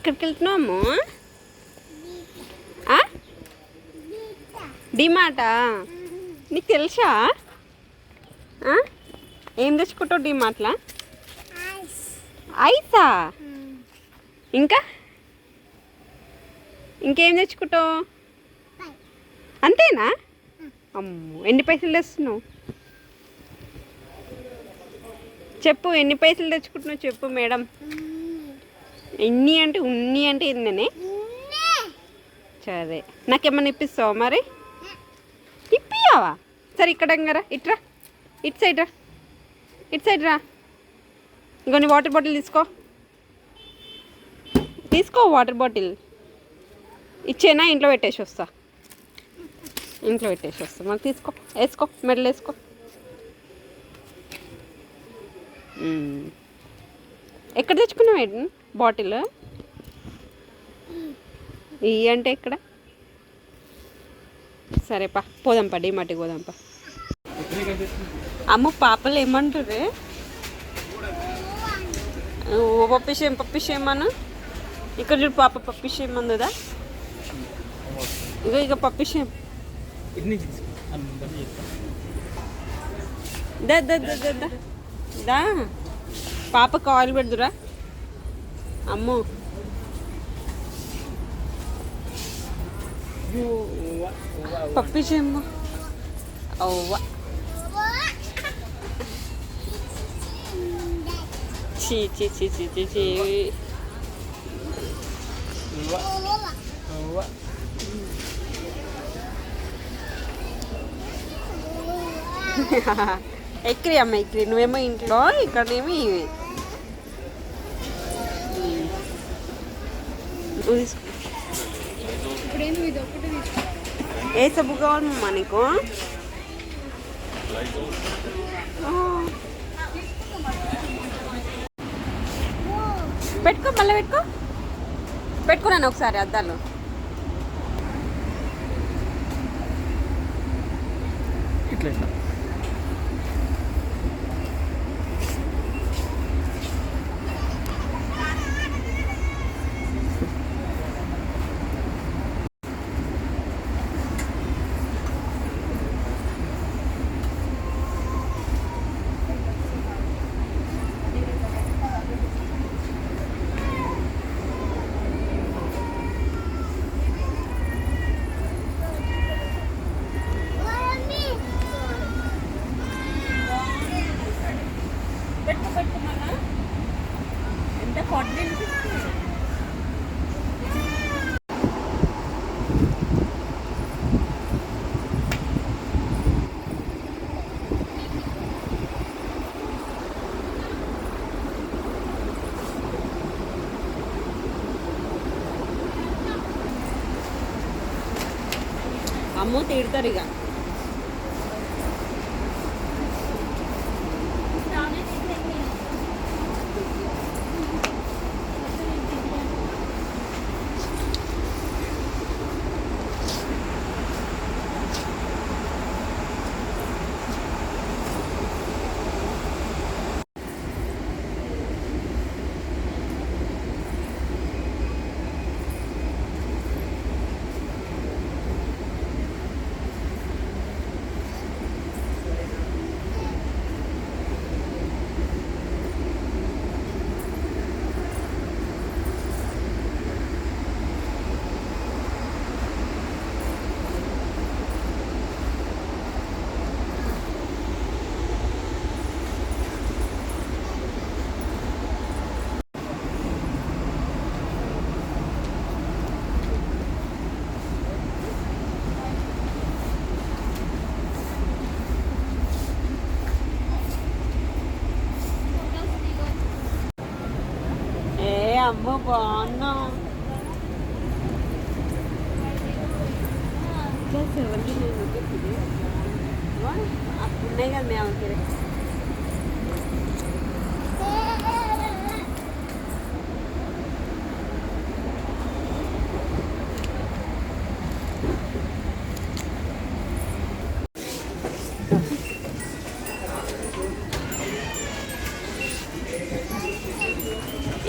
ఎక్కడికి వెళ్తున్నావు అమ్ము? డిమార్టా? నీకు తెలుసా? ఏం తెచ్చుకుంటావు డిమార్ట్లో? ఐసా? ఇంకా ఇంకేం తెచ్చుకుంటావు? అంతేనా? అమ్మో, ఎన్ని పైసలు తెస్తున్నావు చెప్పు. ఎన్ని పైసలు తెచ్చుకుంటున్నావు చెప్పు మేడం. ఎన్ని అంటే ఉన్ని అంటే ఎన్ననే? సరే, నాకేమన్నా ఇప్పిస్తావా మరి? ఇప్పియావా? సరే, ఇక్కడ రా, ఇట్రా, ఇటు సైడ్ రా, ఇటు సైడ్ రా. ఇంకొన్ని వాటర్ బాటిల్ తీసుకో వాటర్ బాటిల్ ఇచ్చేనా? ఇంట్లో పెట్టేసి వస్తా. మరి తీసుకో, వేసుకో, మెడలు వేసుకో. ఎక్కడ తెచ్చుకున్నావు బాటిల్? ఇవి అంటే ఎక్కడ? సరేపా, పోదాంపా, డిమార్ట్కి పోదాంపా. అమ్మ, పాపలు ఏమంటారు? పప్పిషేమను. ఇక్కడ చూడు పాప, పప్పిషేమందా? ఇక పప్పిషేం. దా పాపకు ఆయిల్ పెడుదురా అమ్మో. పప్పిషేమ్మ. అవ్వ, చీ చీ చీ చీ చీ చీ. ఎక్కిరి అమ్మ, ఎక్కిరి. నువ్వేమో ఇంట్లో, ఇక్కడేమో ఇవి. ఏ సబ్బు కావాలమ్మా నీకు? పెట్టుకో, మళ్ళీ పెట్టుకున్నాను ఒకసారి అద్దాలు. ఇట్లా ఎంత 40 రూపీస్. అమ్మో, తిడతారు ఇక. అమ్మ, బాగున్నాం. అప్పుడున్నాయి కదా మేము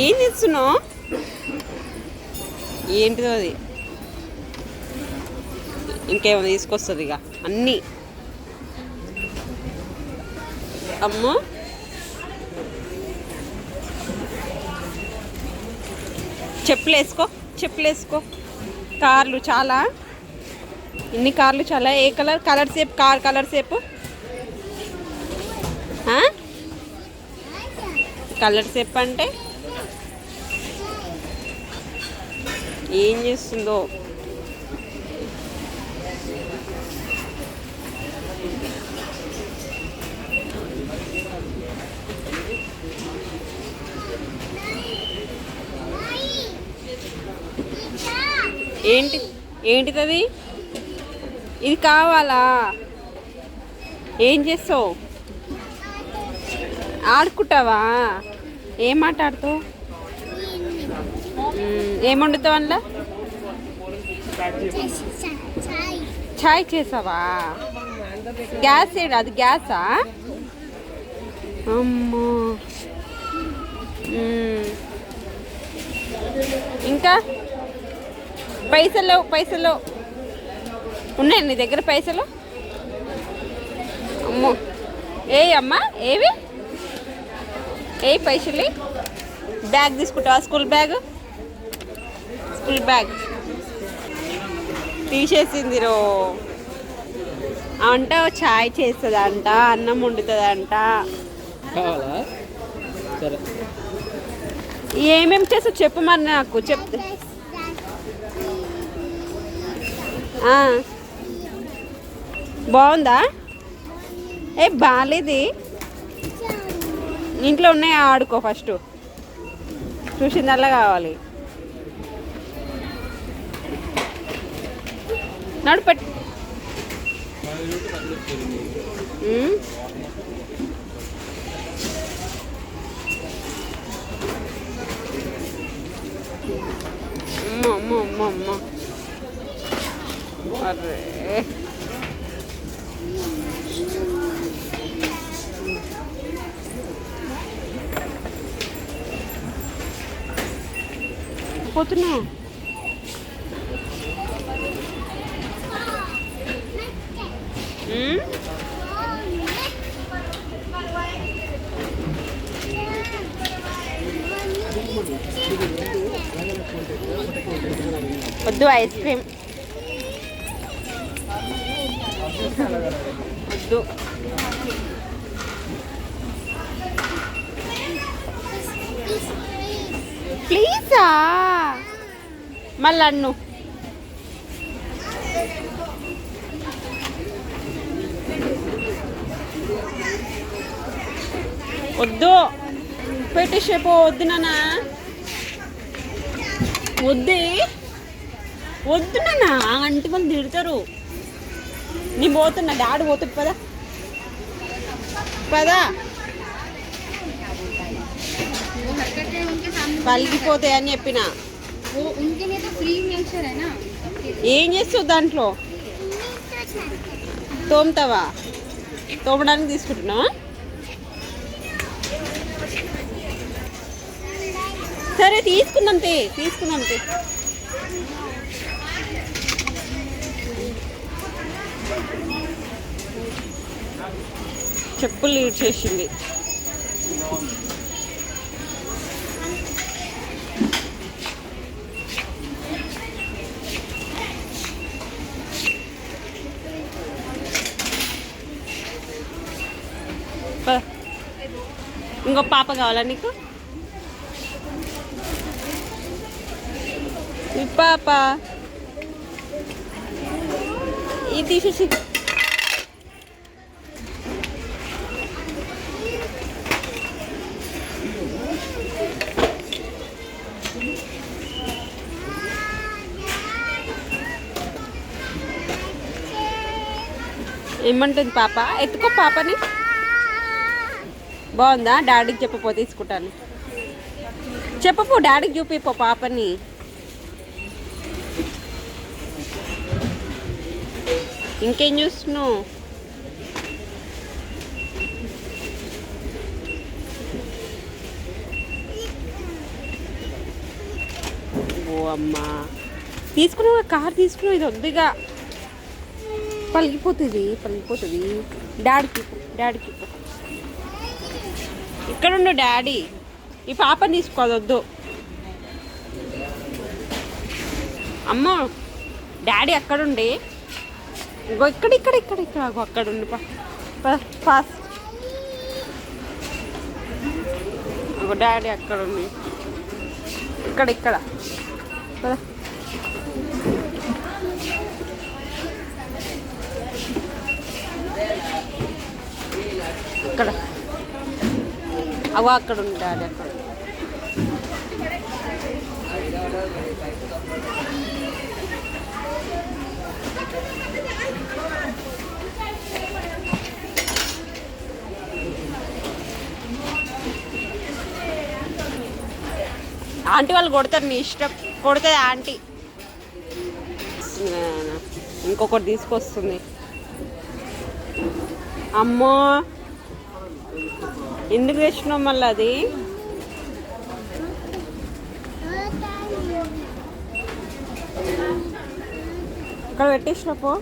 ఏం చేస్తున్నావు? ఏంటిదో అది, ఇంకేమో తీసుకొస్తుంది ఇక అన్నీ. అమ్మో చెప్పులు వేసుకో, చెప్పులు వేసుకో. కార్లు చాలా, ఇన్ని కార్లు చాలా. ఏ కలర్? కలర్ సేపు, కార్ కలర్ సేపు. కలర్ సేపు అంటే ఏం చేస్తుందో. ఏంటిది? ఇది కావాలా? ఏం చేస్తావు? ఆడుకుంటావా? ఏం ఆట ఆడుతావు? ఏం వండుతావు అందులో? చాయ్ చేసావా? గ్యాస్ ఏడు, అది గ్యాసా? అమ్మో. ఇంకా పైసలు ఉన్నాయి నీ దగ్గర? పైసలు అమ్మో. అమ్మా ఏవి? పైసలు. బ్యాగ్ తీసుకుంటావా? స్కూల్ బ్యాగ్ తీసేసింది రో. అంట చాయ్ చేస్తుందంట, అన్నం వండుతుందంట. ఏమేమి చేస్తావు చెప్పు మరి, నాకు చెప్తే. బాగుందా? బాగాలేది. ఇంట్లో ఉన్నాయి, ఆడుకో ఫస్ట్. చూసిందల్లా కావాలి. నడు పట్టు. అమ్మ అరే పోతున్నా. వద్దు ఐస్ క్రీమ్ వద్దు. ప్లీజా మళ్ళీ అన్ను. వద్దు పెట్టేసేపో. వద్దు నాన్న, వద్దు నాన్న. అంటే వాళ్ళు తిడతారు. నేను పోతున్నా, డాడీ పోతుంది. పదా పలిగిపోతాయి అని చెప్పిన. ఏం చేస్తావు దాంట్లో? తోముతావా? తోమడానికి తీసుకుంటున్నావా? సరే తీసుకుందాంతే. చెప్పులు లీడ్ చేసింది. ఇంకో పాప కావాలా నీకు? ఈ పాప ఇది తీసేసి. ఏమంటుంది పాప? ఎత్తుకో పాపని. బాగుందా? డాడీకి చెప్పపో, తీసుకుంటాను. చెప్పపో, డాడీకి చూపిపో పాపని. ఇంకేం చూస్తున్నావు? ఓ అమ్మ తీసుకున్నావు కార్ తీసుకున్నావు, ఇది వద్దుగా పలిగిపోతుంది. డాడీకి ఇక్కడ ఉండు డాడీ, ఈ పాపని తీసుకోవద్దు అమ్మ. డాడీ అక్కడుండి ఇంకో ఇక్కడ అక్కడుండి ఫాస్ట్. ఇంకో డాడీ అక్కడుండి ఇక్కడ ఇక్కడ అవో అక్కడ ఉంది డాడీ అక్కడ. ఆంటీ వాళ్ళు కొడతారు, నీ ఇష్టం. కొడుతుంది ఆంటీ. ఇంకొకటి తీసుకొస్తుంది. అమ్మో ఎందుకు తెచ్చినావు మళ్ళీ అది? ఇక్కడ పెట్టేసినపో.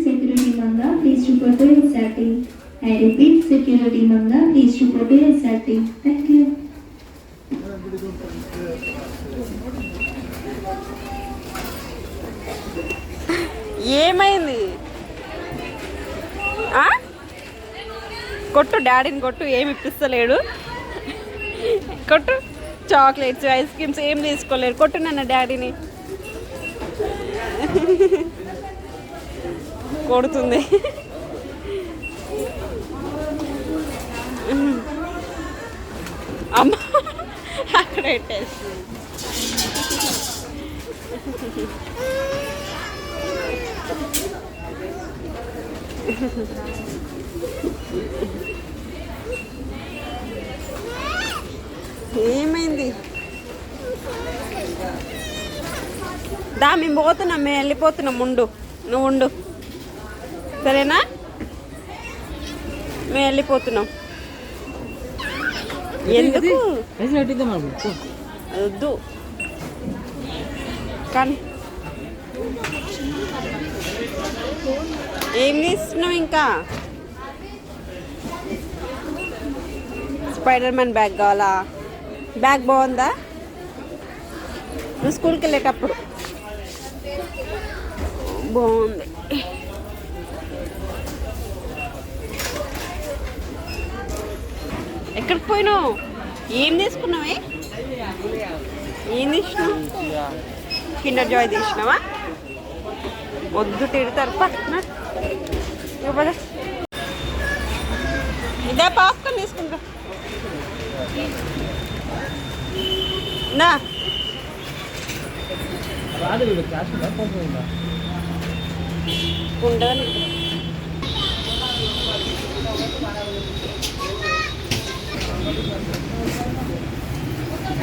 Security Manga, please report to SRT. I repeat, Security Manga, please report to SRT. Thank you. ఏమైంది? కొట్టు డాడీని కొట్టు, ఏమి ఇప్పిస్తలేడు. కొట్టు. చాక్లెట్స్, ఐస్ క్రీమ్స్ ఏం తీసుకోలేరు. కొట్టు నన్ను డాడీని. కొడుతుంది. అమ్మ అక్కడ పెట్టేస్తుంది. ఏమైంది? దా మేము పోతున్నాం, మేము వెళ్ళిపోతున్నాం. నువ్వు ఉండు సరేనా? మేము వెళ్ళిపోతున్నాం. ఎందుకు వద్దు కానీ ఏం చేస్తున్నావు? ఇంకా స్పైడర్ మ్యాన్ బ్యాగ్ కావాలా? బ్యాగ్ బాగుందా? నువ్వు స్కూల్కి వెళ్ళేటప్పుడు బాగుంది. ఎక్కడికి పోయినావు? ఏం తీసుకున్నావే? ఏం తీసినావు? Kinder Joy తీసినావా? వద్దు తిడతారు. ఇదే పాప్కార్న్ తీసుకుంటా నా. ఉండదు.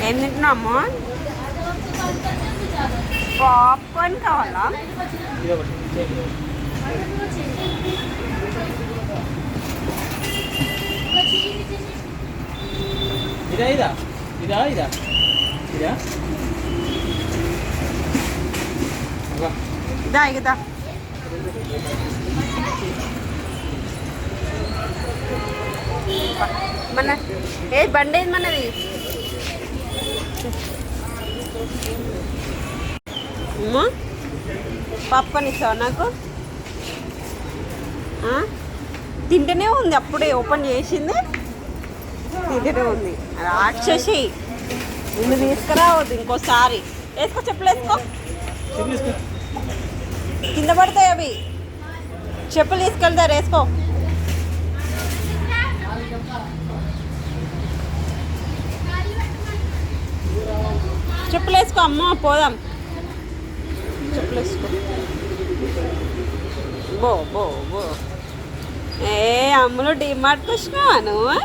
ఏం తింటున్నాము? పాప్కార్న్ కావాలా? ఇదా మన ఏ బండి ఏది మనది? పాప్కార్న్ ఇస్తావా నాకు? తింటూనే ఉంది, అప్పుడే ఓపెన్ చేసింది తింటూనే ఉంది. రాక్షసి, నిన్ను తీసుకురావద్దు ఇంకోసారి. వేసుకో, చెప్పులు వేసుకో, కింద పడతాయి అవి. చెప్పులు తీసుకెళ్తారు, వేసుకో. చెప్పులు వేసుకో అమ్మ, పోదాం. చెప్పులు వేసుకో. బో బో బో. ఏ అమ్ములు డిమార్ట్కి వచ్చినావా నువ్వు?